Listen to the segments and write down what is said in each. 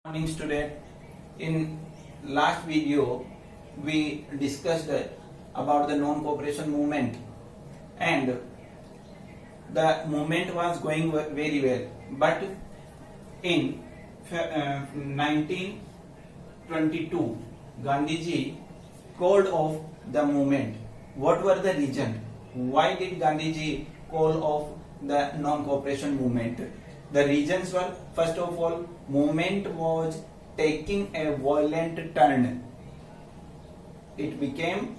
Morning student. In last video we discussed about the non-cooperation movement and the movement was going very well, but in 1922 Gandhiji called off the movement. What were the reason? Why did Gandhiji call off the non-cooperation movement? The reasons were, first of all, movement was taking a violent turn. It became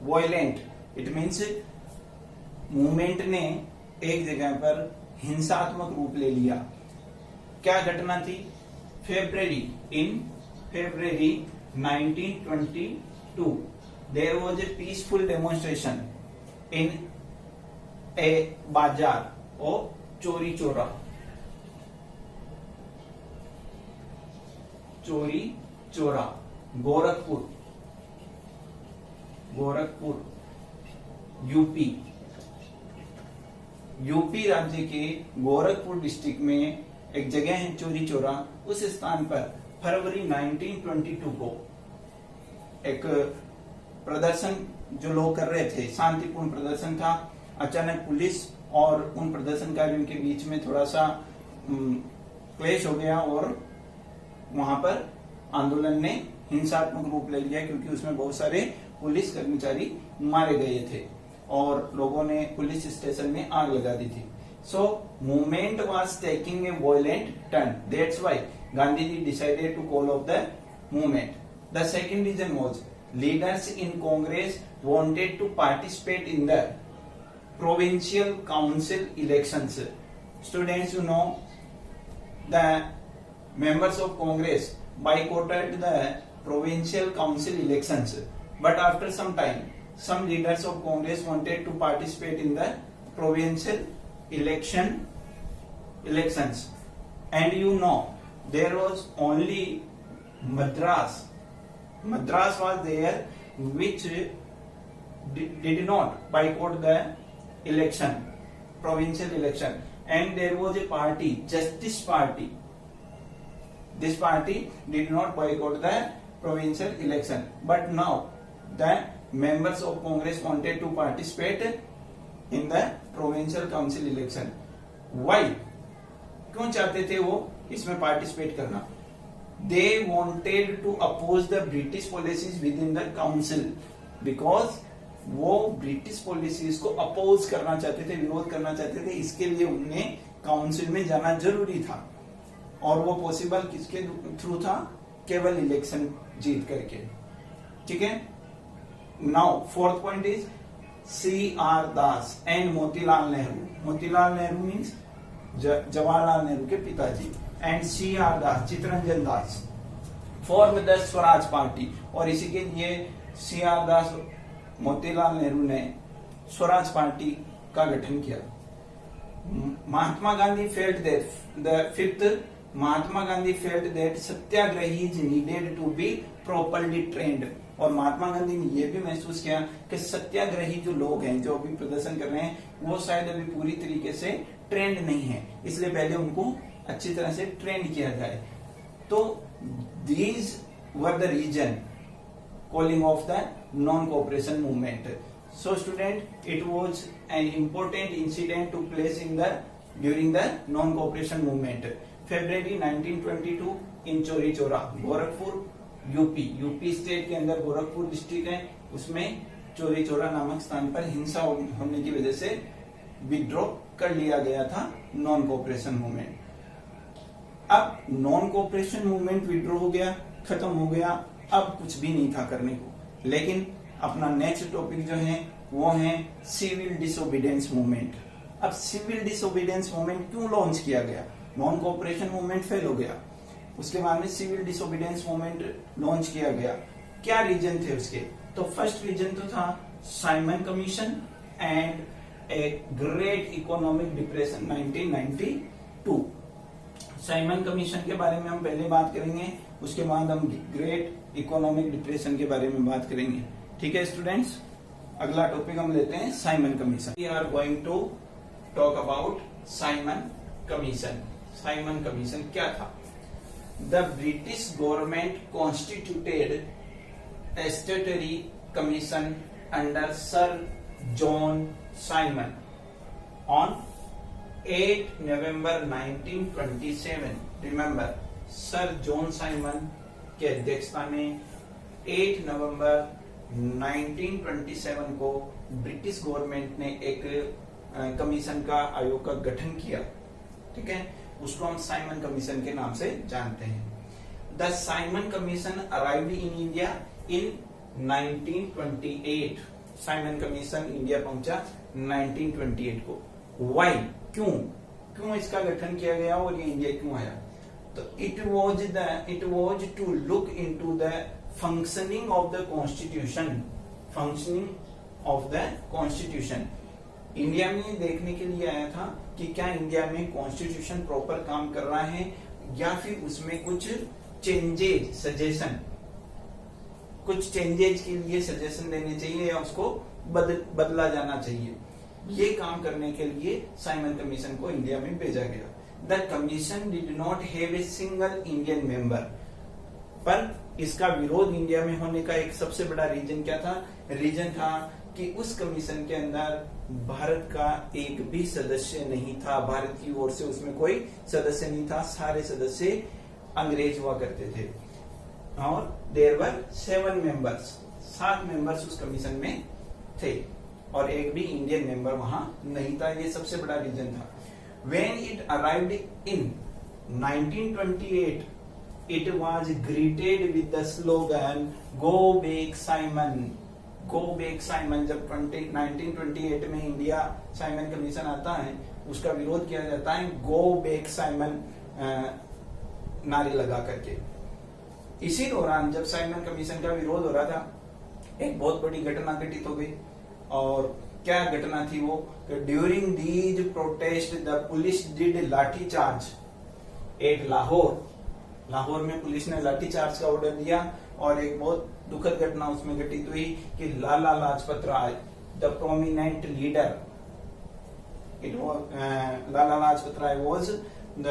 violent. It means movement ने एक जगह पर हिंसात्मक रूप ले लिया. क्या घटना थी? February 1922 there was a peaceful demonstration in a बाजार or चोरी चोरा गोरखपुर यूपी राज्य के गोरखपुर डिस्ट्रिक्ट में एक जगह है चोरी चोरा. उस स्थान पर फरवरी 1922 को एक प्रदर्शन जो लोग कर रहे थे, शांतिपूर्ण प्रदर्शन था. अचानक पुलिस और उन प्रदर्शनकारियों के बीच में थोड़ा सा क्लेश हो गया और वहां पर आंदोलन ने हिंसात्मक रूप ले लिया, क्योंकि उसमें बहुत सारे पुलिस कर्मचारी मारे गए थे और लोगों ने पुलिस स्टेशन में आग लगा दी थी. So movement was taking a violent turn. That's why Gandhiji decided to call off the movement. The second reason was leaders in Congress wanted to participate in the provincial council elections. Students, you know, the members of Congress boycotted the provincial council elections, but after some time some leaders of Congress wanted to participate in the provincial elections, and you know, there was only Madras was there which did not boycott the provincial election, and there was a party, Justice Party. This party did not boycott the provincial election, but now the members of Congress wanted to participate in the provincial council election. Why? क्यों चाहते थे वो इसमें participate करना? They wanted to oppose the British policies within the council, because वो British policies को oppose करना चाहते थे, विरोध करना चाहते थे. इसके लिए उन्हें काउंसिल में जाना जरूरी था, और वो पॉसिबल किसके थ्रू था? केवल इलेक्शन जीत करके. ठीक है. Now fourth point is C.R. Das and Motilal Nehru. Motilal Nehru means Jawaharlal Nehru के पिताजी, and C.R. Das, Chittaranjan Das, form the Swaraj party. और इसी के लिए C.R. दास, मोतीलाल नेहरू ने स्वराज पार्टी का गठन किया. Mahatma Gandhi felt that satyagrahi is needed to be properly trained. और महात्मा गांधी ने यह भी महसूस किया कि सत्याग्रही जो लोग हैं, जो अभी प्रदर्शन कर रहे हैं, वो शायद अभी पूरी तरीके से ट्रेंड नहीं है, इसलिए पहले उनको अच्छी तरह से ट्रेंड किया जाए. तो these were the reason calling of the non-cooperation movement. So student, it was an important incident took place during the non-cooperation movement. February 1922 in चोरी चोरा, गोरखपुर, यूपी स्टेट के अंदर गोरखपुर डिस्ट्रिक्ट है, उसमें चोरी चोरा नामक स्थान पर हिंसा होने की वजह से विड्रॉ कर लिया गया था नॉन कोऑपरेशन मूवमेंट. अब नॉन कोऑपरेशन मूवमेंट विड्रॉ हो गया, खत्म हो गया, अब कुछ भी नहीं था करने को. लेकिन अपना नेक्स्ट टॉपिक जो है वो है सिविल डिसोबीडियंस मूवमेंट. अब सिविल डिसोबीडियंस मूवमेंट क्यों लॉन्च किया गया? नॉन कोऑपरेशन मूवमेंट फेल हो गया, उसके बाद में सिविल डिसोबीडियंस मूवमेंट लॉन्च किया गया. क्या रीजन थे उसके? तो फर्स्ट रीजन तो था Simon commission and a great economic depression 1992. Simon commission के बारे में हम पहले बात करेंगे, उसके बाद हम ग्रेट इकोनॉमिक डिप्रेशन के बारे में बात करेंगे. ठीक है स्टूडेंट्स, अगला टॉपिक हम लेते हैं Simon Commission. We are going to talk about Simon Commission. Simon Commission क्या था? the British government constituted a statutory commission under Sir John Simon on 8 November 1927. Remember, Sir John Simon के अध्यक्षता में 8 नवंबर 1927 को ब्रिटिश गवर्नमेंट ने एक commission का आयोग का गठन किया, ठीक है, उसको हम साइमन कमीशन के नाम से जानते हैं। The Simon commission arrived in India in 1928। Simon commission India पहुंचा 1928 को। वाई, क्यों इसका गठन किया गया और ये इंडिया क्यों आया? तो it was to look into the functioning of the constitution. India में देखने के लिए आया था कि क्या इंडिया में कॉन्स्टिट्यूशन प्रॉपर काम कर रहा है या फिर उसमें कुछ चेंजेज के लिए सजेशन देने चाहिए या उसको बदला जाना चाहिए। ये काम करने के लिए साइमन कमीशन को इंडिया में भेजा गया। The commission did not have a single Indian member, पर इसका विरोध इंडिया में होने का एक सबसे बड़ा रीजन क्या था? रीजन था कि उस कमीशन के अंदर भारत का एक भी सदस्य नहीं था। भारत की ओर से उसमें कोई सदस्य नहीं था, सारे सदस्य अंग्रेज हुआ करते थे। और देयर वर 7 मेंबर्स, 7 मेंबर्स उस कमीशन में थे और एक भी इंडियन मेंबर वहां नहीं था। ये सबसे बड़ा रीजन था। When it arrived in 1928, it was greeted with the slogan "Go back, Simon." Go back, Simon। जब 1928 में इंडिया साइमन कमीशन आता है, उसका विरोध किया जाता है "Go back, Simon" नारे लगा करके। इसी दौरान जब साइमन कमीशन का विरोध हो रहा था, एक बहुत बड़ी घटना घटित हो गई। और क्या घटना थी वो? During these protest the police did लाठी चार्ज एट लाहौर में पुलिस ने लाठी चार्ज का ऑर्डर दिया। और एक बहुत दुखद घटना उसमें घटित हुई कि Lala Lajpat Rai, the prominent leader, Lala Lajpat Rai was the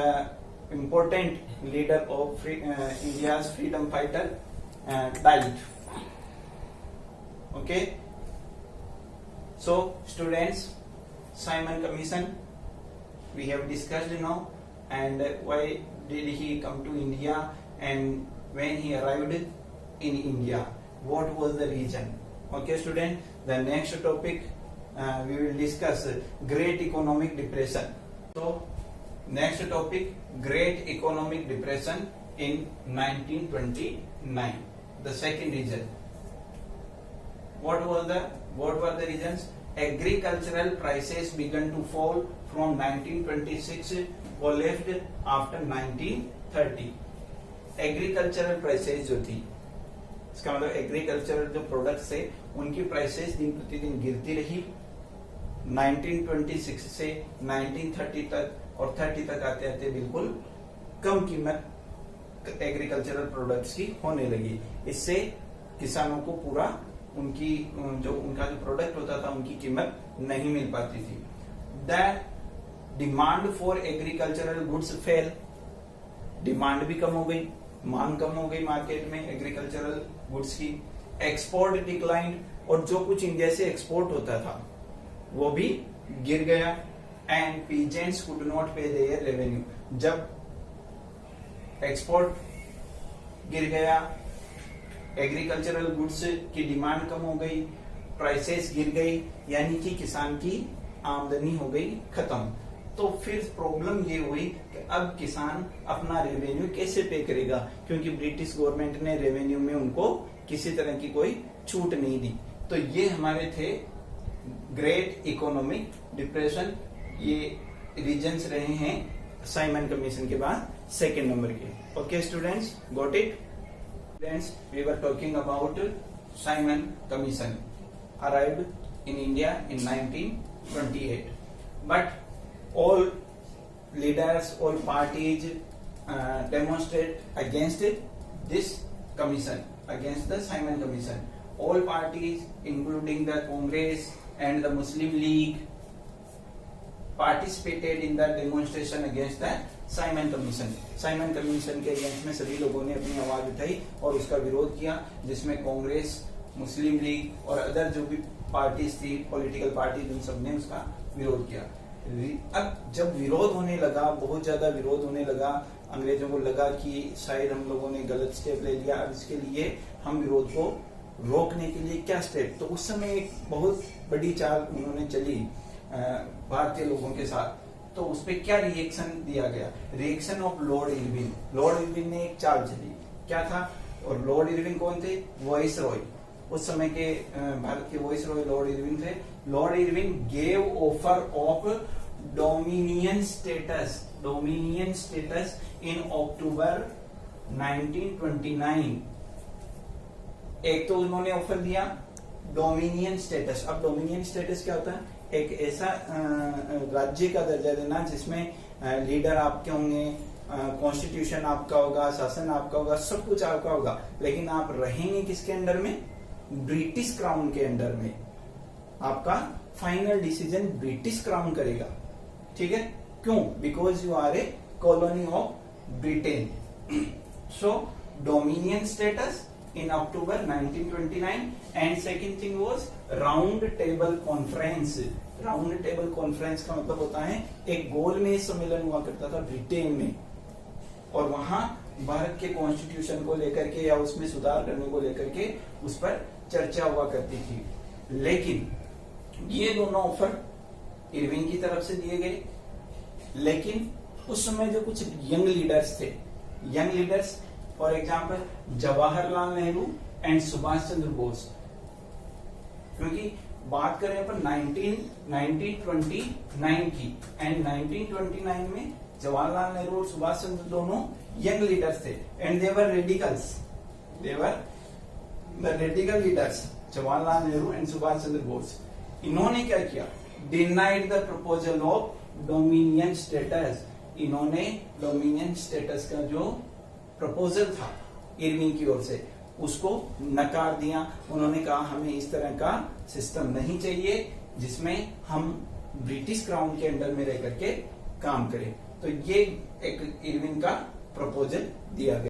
important leader of India's freedom fighter, died. Okay, so students, Simon Commission we have discussed now, and why did he come to India, and when he arrived in India, what was the reason? Okay student, the next topic we will discuss Great Economic Depression. So next topic, Great Economic Depression in 1929, the second reason. What were the reasons? Agricultural prices began to fall from 1926 or left after 1930. Agricultural prices जो थी, इसका मतलब agricultural जो products है उनकी prices दिन प्रतिदिन गिरती रही 1926 से 1930 तक, और 30 तक आते आते बिल्कुल कम कीमत एग्रीकल्चरल प्रोडक्ट्स की होने लगी। इससे किसानों को पूरा उनका जो प्रोडक्ट होता था उनकी कीमत नहीं मिल पाती थी। The demand for agricultural goods fail, demand भी कम हो गई, मांग कम हो गई मार्केट में एग्रीकल्चरल गुड्स की। एक्सपोर्ट डिक्लाइंड, और जो कुछ इंडिया से एक्सपोर्ट होता था वो भी गिर गया। एंड पीजेंट्स कुड नॉट पे देयर रेवेन्यू, जब एक्सपोर्ट गिर गया, एग्रीकल्चरल गुड्स की डिमांड कम हो गई, प्राइसेस गिर गई, यानी कि किसान की आमदनी हो गई खत्म। तो फिर प्रॉब्लम ये हुई कि अब किसान अपना रेवेन्यू कैसे पे करेगा, क्योंकि ब्रिटिश गवर्नमेंट ने रेवेन्यू में उनको किसी तरह की कोई छूट नहीं दी। तो ये हमारे थे ग्रेट इकोनॉमिक डिप्रेशन, ये रीजंस रहे हैं साइमन कमीशन के बाद सेकेंड नंबर के। Okay students, got it? Friends, we were talking about Simon Commission arrived in India in 1928, but all leaders, all parties demonstrate against this commission, against the Simon Commission. All parties, including the Congress and the Muslim League, participated in the demonstration against the Simon Commission. Simon commission के against में सभी लोगों ने अपनी आवाज उठाई और उसका विरोध किया, जिसमें कांग्रेस, मुस्लिम लीग और अदर जो भी पार्टीज थी, पॉलिटिकल पार्टी, उन सब ने उसका विरोध किया। अब जब विरोध होने लगा, बहुत ज्यादा विरोध होने लगा, अंग्रेजों को लगा कि शायद हम लोगों ने गलत स्टेप ले लिया, अब इसके लिए हम विरोध को रोकने के लिए क्या स्टेप। तो उस समय एक बहुत बड़ी चाल उन्होंने चली भारतीय लोगों के साथ। तो उस पर क्या रिएक्शन दिया गया, reaction of Lord Irwin. Lord Irwin ने एक चाल चली, क्या था, और लॉर्ड इरविन कौन थे, वॉइस रॉय, उस समय के भारत के वॉइस रॉय लॉर्ड इरविन थे। Lord Irwin gave offer of dominion status in October 1929। एक तो उन्होंने ऑफर दिया डोमिनियन स्टेटस। अब डोमिनियन स्टेटस क्या होता है, एक ऐसा राज्य का दर्जा देना जिसमें लीडर आपके होंगे, कॉन्स्टिट्यूशन आपका होगा, शासन आपका होगा, सब कुछ आपका होगा, लेकिन आप रहेंगे किसके अंडर में, ब्रिटिश क्राउन के अंडर में। आपका फाइनल डिसीजन ब्रिटिश क्राउन करेगा, ठीक है, क्यों, because you are a colony of Britain. So dominion status in October 1929 and second thing was round table conference। Round table conference का मतलब होता है एक गोलमेज सम्मेलन हुआ करता था ब्रिटेन में, और वहां भारत के कॉन्स्टिट्यूशन को लेकर के या उसमें सुधार करने को लेकर के उस पर चर्चा हुआ करती थी। लेकिन ये दोनों ऑफर इरविन की तरफ से दिए गए, लेकिन उस समय जो कुछ यंग लीडर्स थे, young leaders for example Jawaharlal Nehru and Subhash Chandra Bose, क्योंकि बात करें अपन 1929 की, एंड 1929 में जवाहरलाल नेहरू और सुभाष चंद्र दोनों यंग लीडर्स थे, and they were radicals, they were the radical leaders Jawaharlal Nehru and Subhash Chandra Bose. इन्होंने क्या किया, denied the proposal of dominion status. इन्होंने डोमिनियन स्टेटस का जो प्रपोजल था इरविन की ओर से उसको नकार दिया। उन्होंने कहा हमें इस तरह का सिस्टम नहीं चाहिए जिसमें हम ब्रिटिश क्राउन के अंडर में रह करके काम करें। तो ये एक इरविन का प्रपोजल दिया गया।